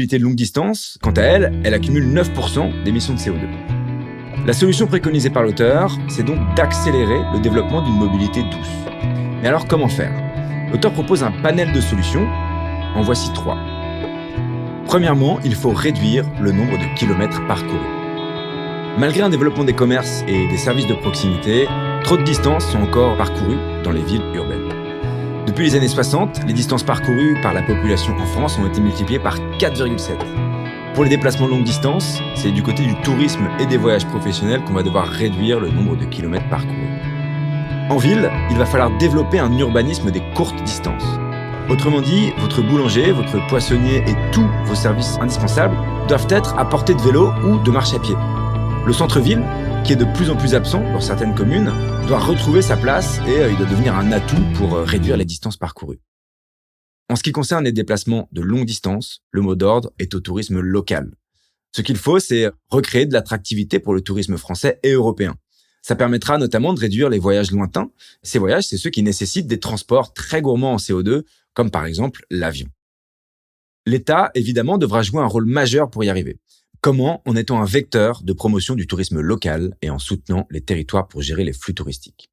mobilité de longue distance, quant à elle, elle accumule 9% d'émissions de CO2. La solution préconisée par l'auteur, c'est donc d'accélérer le développement d'une mobilité douce. Mais alors comment faire ? L'auteur propose un panel de solutions, en voici 3. Premièrement, il faut réduire le nombre de kilomètres parcourus. Malgré un développement des commerces et des services de proximité, trop de distances sont encore parcourues dans les villes urbaines. Depuis les années 60, les distances parcourues par la population en France ont été multipliées par 4,7. Pour les déplacements de longue distance, c'est du côté du tourisme et des voyages professionnels qu'on va devoir réduire le nombre de kilomètres parcourus. En ville, il va falloir développer un urbanisme des courtes distances. Autrement dit, votre boulanger, votre poissonnier et tous vos services indispensables doivent être à portée de vélo ou de marche à pied. Le centre-ville, qui est de plus en plus absent dans certaines communes, doit retrouver sa place et il doit devenir un atout pour réduire les distances parcourues. En ce qui concerne les déplacements de longue distance, le mot d'ordre est au tourisme local. Ce qu'il faut, c'est recréer de l'attractivité pour le tourisme français et européen. Ça permettra notamment de réduire les voyages lointains. Ces voyages, c'est ceux qui nécessitent des transports très gourmands en CO2, comme par exemple l'avion. L'État, évidemment, devra jouer un rôle majeur pour y arriver. Comment ? En étant un vecteur de promotion du tourisme local et en soutenant les territoires pour gérer les flux touristiques.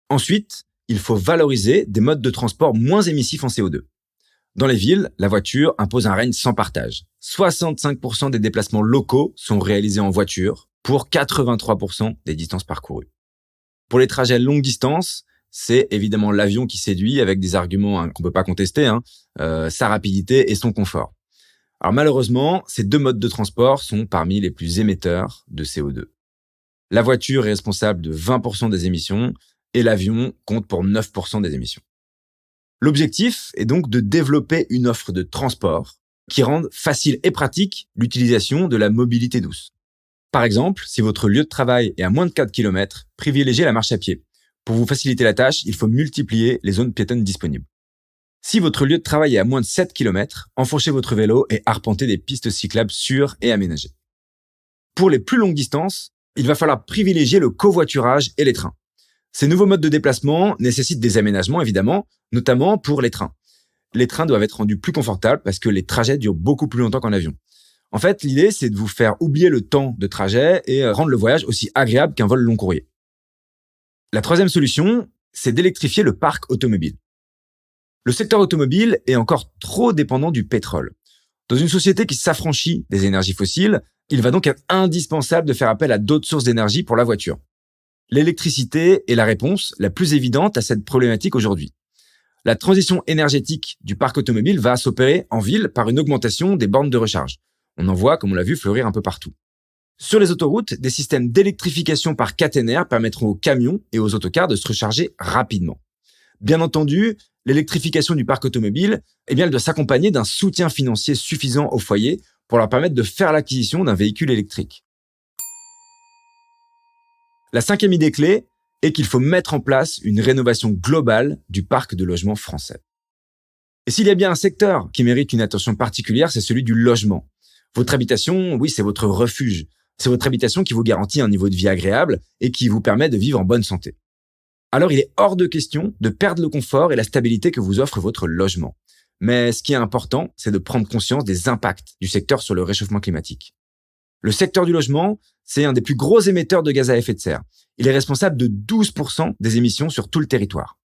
Ensuite, il faut valoriser des modes de transport moins émissifs en CO2. Dans les villes, la voiture impose un règne sans partage. 65% des déplacements locaux sont réalisés en voiture pour 83% des distances parcourues. Pour les trajets longue distance, c'est évidemment l'avion qui séduit avec des arguments qu'on peut pas contester, sa rapidité et son confort. Alors malheureusement, ces deux modes de transport sont parmi les plus émetteurs de CO2. La voiture est responsable de 20% des émissions et l'avion compte pour 9% des émissions. L'objectif est donc de développer une offre de transport qui rende facile et pratique l'utilisation de la mobilité douce. Par exemple, si votre lieu de travail est à moins de 4 km, privilégiez la marche à pied. Pour vous faciliter la tâche, il faut multiplier les zones piétonnes disponibles. Si votre lieu de travail est à moins de 7 km, enfourchez votre vélo et arpentez des pistes cyclables sûres et aménagées. Pour les plus longues distances, il va falloir privilégier le covoiturage et les trains. Ces nouveaux modes de déplacement nécessitent des aménagements, évidemment, notamment pour les trains. Les trains doivent être rendus plus confortables parce que les trajets durent beaucoup plus longtemps qu'en avion. En fait, l'idée, c'est de vous faire oublier le temps de trajet et rendre le voyage aussi agréable qu'un vol long courrier. La troisième solution, c'est d'électrifier le parc automobile. Le secteur automobile est encore trop dépendant du pétrole. Dans une société qui s'affranchit des énergies fossiles, il va donc être indispensable de faire appel à d'autres sources d'énergie pour la voiture. L'électricité est la réponse la plus évidente à cette problématique aujourd'hui. La transition énergétique du parc automobile va s'opérer en ville par une augmentation des bornes de recharge. On en voit, comme on l'a vu, fleurir un peu partout. Sur les autoroutes, des systèmes d'électrification par caténaire permettront aux camions et aux autocars de se recharger rapidement. Bien entendu, l'électrification du parc automobile, elle doit s'accompagner d'un soutien financier suffisant aux foyers pour leur permettre de faire l'acquisition d'un véhicule électrique. La cinquième idée clé est qu'il faut mettre en place une rénovation globale du parc de logements français. Et s'il y a bien un secteur qui mérite une attention particulière, c'est celui du logement. Votre habitation, oui, c'est votre refuge. C'est votre habitation qui vous garantit un niveau de vie agréable et qui vous permet de vivre en bonne santé. Alors il est hors de question de perdre le confort et la stabilité que vous offre votre logement. Mais ce qui est important, c'est de prendre conscience des impacts du secteur sur le réchauffement climatique. Le secteur du logement, c'est un des plus gros émetteurs de gaz à effet de serre. Il est responsable de 12% des émissions sur tout le territoire.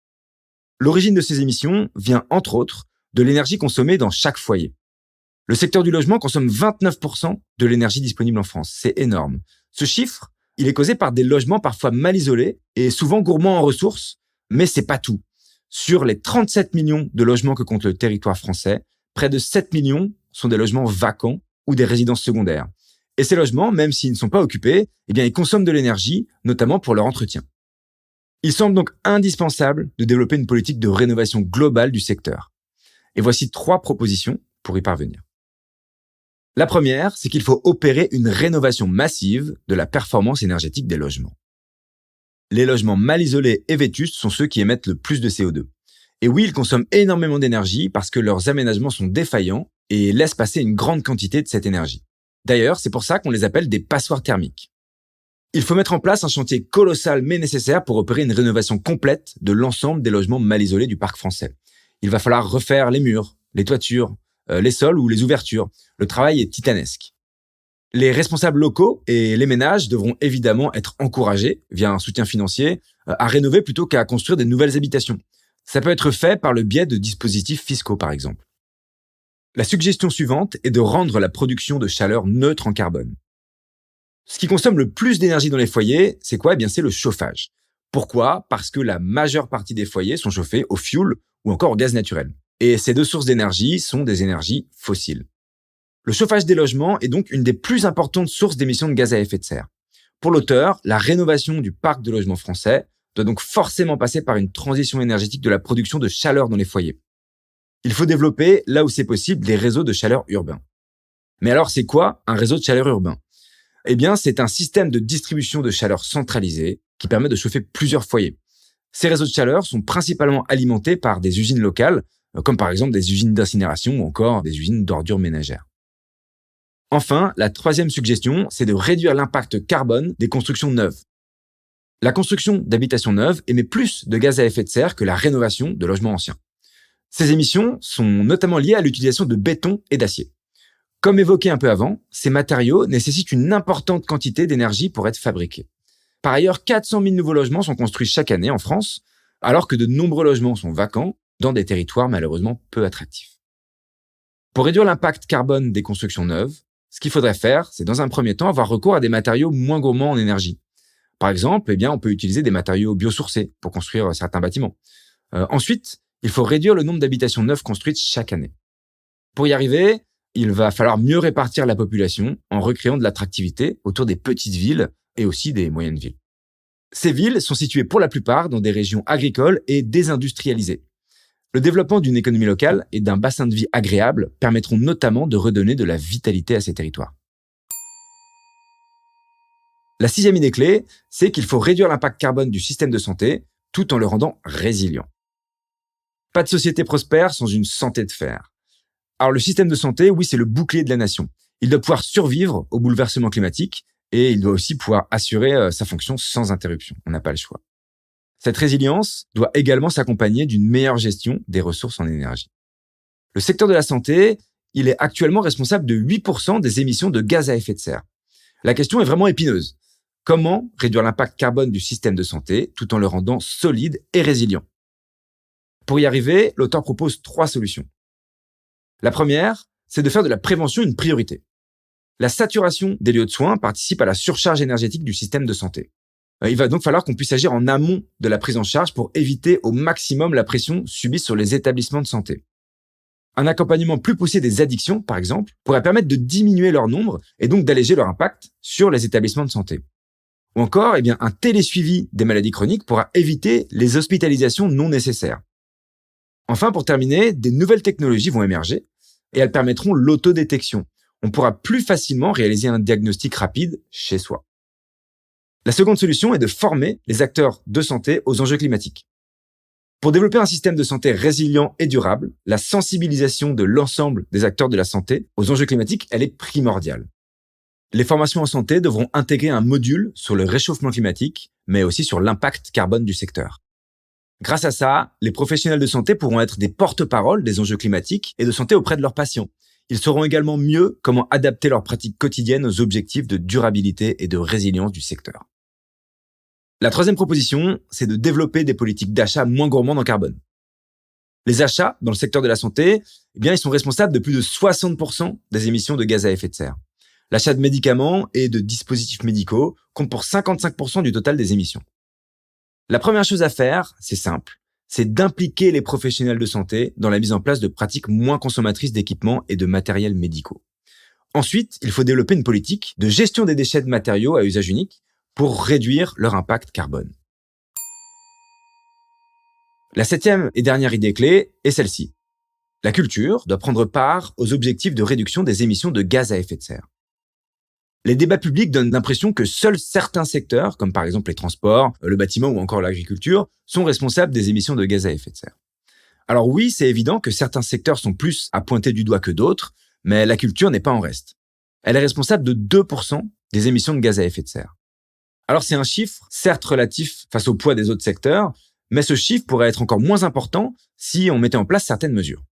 L'origine de ces émissions vient, entre autres, de l'énergie consommée dans chaque foyer. Le secteur du logement consomme 29% de l'énergie disponible en France. C'est énorme. Ce chiffre, il est causé par des logements parfois mal isolés et souvent gourmands en ressources, mais c'est pas tout. Sur les 37 millions de logements que compte le territoire français, près de 7 millions sont des logements vacants ou des résidences secondaires. Et ces logements, même s'ils ne sont pas occupés, ils consomment de l'énergie, notamment pour leur entretien. Il semble donc indispensable de développer une politique de rénovation globale du secteur. Et voici 3 propositions pour y parvenir. La première, c'est qu'il faut opérer une rénovation massive de la performance énergétique des logements. Les logements mal isolés et vétustes sont ceux qui émettent le plus de CO2. Et oui, ils consomment énormément d'énergie parce que leurs aménagements sont défaillants et laissent passer une grande quantité de cette énergie. D'ailleurs, c'est pour ça qu'on les appelle des passoires thermiques. Il faut mettre en place un chantier colossal mais nécessaire pour opérer une rénovation complète de l'ensemble des logements mal isolés du parc français. Il va falloir refaire les murs, les toitures, les sols ou les ouvertures. Le travail est titanesque. Les responsables locaux et les ménages devront évidemment être encouragés, via un soutien financier, à rénover plutôt qu'à construire des nouvelles habitations. Ça peut être fait par le biais de dispositifs fiscaux, par exemple. La suggestion suivante est de rendre la production de chaleur neutre en carbone. Ce qui consomme le plus d'énergie dans les foyers, c'est quoi ? Eh bien, c'est le chauffage. Pourquoi ? Parce que la majeure partie des foyers sont chauffés au fioul ou encore au gaz naturel. Et ces deux sources d'énergie sont des énergies fossiles. Le chauffage des logements est donc une des plus importantes sources d'émissions de gaz à effet de serre. Pour l'auteur, la rénovation du parc de logements français doit donc forcément passer par une transition énergétique de la production de chaleur dans les foyers. Il faut développer, là où c'est possible, des réseaux de chaleur urbains. Mais alors, c'est quoi un réseau de chaleur urbain ? Eh bien, c'est un système de distribution de chaleur centralisé qui permet de chauffer plusieurs foyers. Ces réseaux de chaleur sont principalement alimentés par des usines locales, comme par exemple des usines d'incinération ou encore des usines d'ordures ménagères. Enfin, la troisième suggestion, c'est de réduire l'impact carbone des constructions neuves. La construction d'habitations neuves émet plus de gaz à effet de serre que la rénovation de logements anciens. Ces émissions sont notamment liées à l'utilisation de béton et d'acier. Comme évoqué un peu avant, ces matériaux nécessitent une importante quantité d'énergie pour être fabriqués. Par ailleurs, 400 000 nouveaux logements sont construits chaque année en France, alors que de nombreux logements sont vacants dans des territoires malheureusement peu attractifs. Pour réduire l'impact carbone des constructions neuves, ce qu'il faudrait faire, c'est dans un premier temps avoir recours à des matériaux moins gourmands en énergie. Par exemple, on peut utiliser des matériaux biosourcés pour construire certains bâtiments. Ensuite, il faut réduire le nombre d'habitations neuves construites chaque année. Pour y arriver, il va falloir mieux répartir la population en recréant de l'attractivité autour des petites villes et aussi des moyennes villes. Ces villes sont situées pour la plupart dans des régions agricoles et désindustrialisées. Le développement d'une économie locale et d'un bassin de vie agréable permettront notamment de redonner de la vitalité à ces territoires. La sixième idée clé, c'est qu'il faut réduire l'impact carbone du système de santé tout en le rendant résilient. Pas de société prospère sans une santé de fer. Alors le système de santé, oui, c'est le bouclier de la nation. Il doit pouvoir survivre au bouleversement climatique et il doit aussi pouvoir assurer sa fonction sans interruption. On n'a pas le choix. Cette résilience doit également s'accompagner d'une meilleure gestion des ressources en énergie. Le secteur de la santé, il est actuellement responsable de 8% des émissions de gaz à effet de serre. La question est vraiment épineuse. Comment réduire l'impact carbone du système de santé tout en le rendant solide et résilient ? Pour y arriver, l'auteur propose 3 solutions. La première, c'est de faire de la prévention une priorité. La saturation des lieux de soins participe à la surcharge énergétique du système de santé. Il va donc falloir qu'on puisse agir en amont de la prise en charge pour éviter au maximum la pression subie sur les établissements de santé. Un accompagnement plus poussé des addictions, par exemple, pourrait permettre de diminuer leur nombre et donc d'alléger leur impact sur les établissements de santé. Ou encore, un télésuivi des maladies chroniques pourra éviter les hospitalisations non nécessaires. Enfin, pour terminer, des nouvelles technologies vont émerger et elles permettront l'autodétection. On pourra plus facilement réaliser un diagnostic rapide chez soi. La seconde solution est de former les acteurs de santé aux enjeux climatiques. Pour développer un système de santé résilient et durable, la sensibilisation de l'ensemble des acteurs de la santé aux enjeux climatiques, elle est primordiale. Les formations en santé devront intégrer un module sur le réchauffement climatique, mais aussi sur l'impact carbone du secteur. Grâce à ça, les professionnels de santé pourront être des porte-paroles des enjeux climatiques et de santé auprès de leurs patients. Ils sauront également mieux comment adapter leurs pratiques quotidiennes aux objectifs de durabilité et de résilience du secteur. La troisième proposition, c'est de développer des politiques d'achat moins gourmandes en carbone. Les achats dans le secteur de la santé, ils sont responsables de plus de 60% des émissions de gaz à effet de serre. L'achat de médicaments et de dispositifs médicaux compte pour 55% du total des émissions. La première chose à faire, c'est simple, c'est d'impliquer les professionnels de santé dans la mise en place de pratiques moins consommatrices d'équipements et de matériels médicaux. Ensuite, il faut développer une politique de gestion des déchets de matériaux à usage unique pour réduire leur impact carbone. La septième et dernière idée clé est celle-ci. La culture doit prendre part aux objectifs de réduction des émissions de gaz à effet de serre. Les débats publics donnent l'impression que seuls certains secteurs, comme par exemple les transports, le bâtiment ou encore l'agriculture, sont responsables des émissions de gaz à effet de serre. Alors oui, c'est évident que certains secteurs sont plus à pointer du doigt que d'autres, mais la culture n'est pas en reste. Elle est responsable de 2% des émissions de gaz à effet de serre. Alors c'est un chiffre, certes relatif face au poids des autres secteurs, mais ce chiffre pourrait être encore moins important si on mettait en place certaines mesures.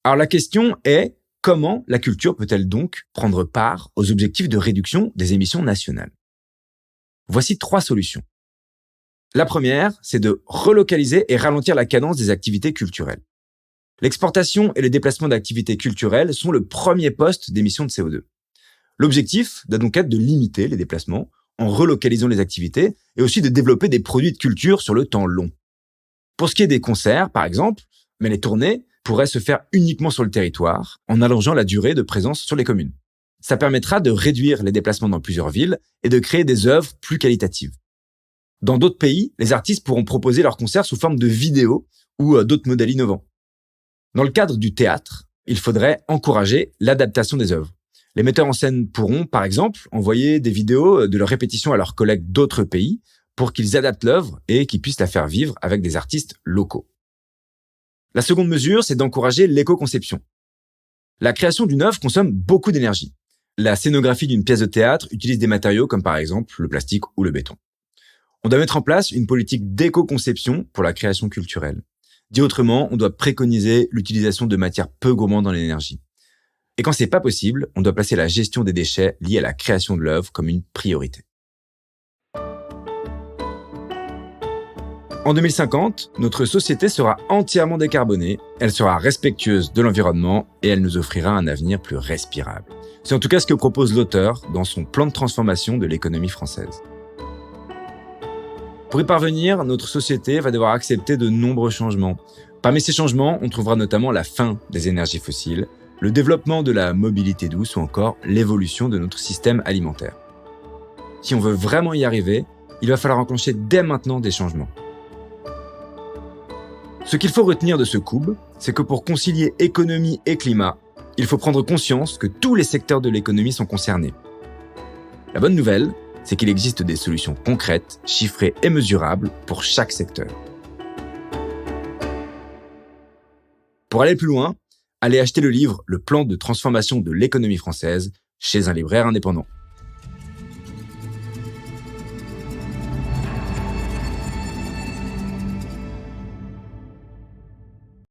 Alors la question est, comment la culture peut-elle donc prendre part aux objectifs de réduction des émissions nationales ? Voici 3 solutions. La première, c'est de relocaliser et ralentir la cadence des activités culturelles. L'exportation et le déplacement d'activités culturelles sont le premier poste d'émissions de CO2. L'objectif doit donc être de limiter les déplacements en relocalisant les activités et aussi de développer des produits de culture sur le temps long. Pour ce qui est des concerts, par exemple, mais les tournées pourraient se faire uniquement sur le territoire en allongeant la durée de présence sur les communes. Ça permettra de réduire les déplacements dans plusieurs villes et de créer des œuvres plus qualitatives. Dans d'autres pays, les artistes pourront proposer leurs concerts sous forme de vidéos ou d'autres modèles innovants. Dans le cadre du théâtre, il faudrait encourager l'adaptation des œuvres. Les metteurs en scène pourront, par exemple, envoyer des vidéos de leurs répétitions à leurs collègues d'autres pays pour qu'ils adaptent l'œuvre et qu'ils puissent la faire vivre avec des artistes locaux. La seconde mesure, c'est d'encourager l'éco-conception. La création d'une œuvre consomme beaucoup d'énergie. La scénographie d'une pièce de théâtre utilise des matériaux comme par exemple le plastique ou le béton. On doit mettre en place une politique d'éco-conception pour la création culturelle. Dit autrement, on doit préconiser l'utilisation de matières peu gourmandes en énergie. Et quand c'est pas possible, on doit placer la gestion des déchets liés à la création de l'œuvre comme une priorité. En 2050, notre société sera entièrement décarbonée, elle sera respectueuse de l'environnement et elle nous offrira un avenir plus respirable. C'est en tout cas ce que propose l'auteur dans son plan de transformation de l'économie française. Pour y parvenir, notre société va devoir accepter de nombreux changements. Parmi ces changements, on trouvera notamment la fin des énergies fossiles, le développement de la mobilité douce ou encore l'évolution de notre système alimentaire. Si on veut vraiment y arriver, il va falloir enclencher dès maintenant des changements. Ce qu'il faut retenir de ce COUB, c'est que pour concilier économie et climat, il faut prendre conscience que tous les secteurs de l'économie sont concernés. La bonne nouvelle, c'est qu'il existe des solutions concrètes, chiffrées et mesurables pour chaque secteur. Pour aller plus loin, allez acheter le livre « Le plan de transformation de l'économie française » chez un libraire indépendant.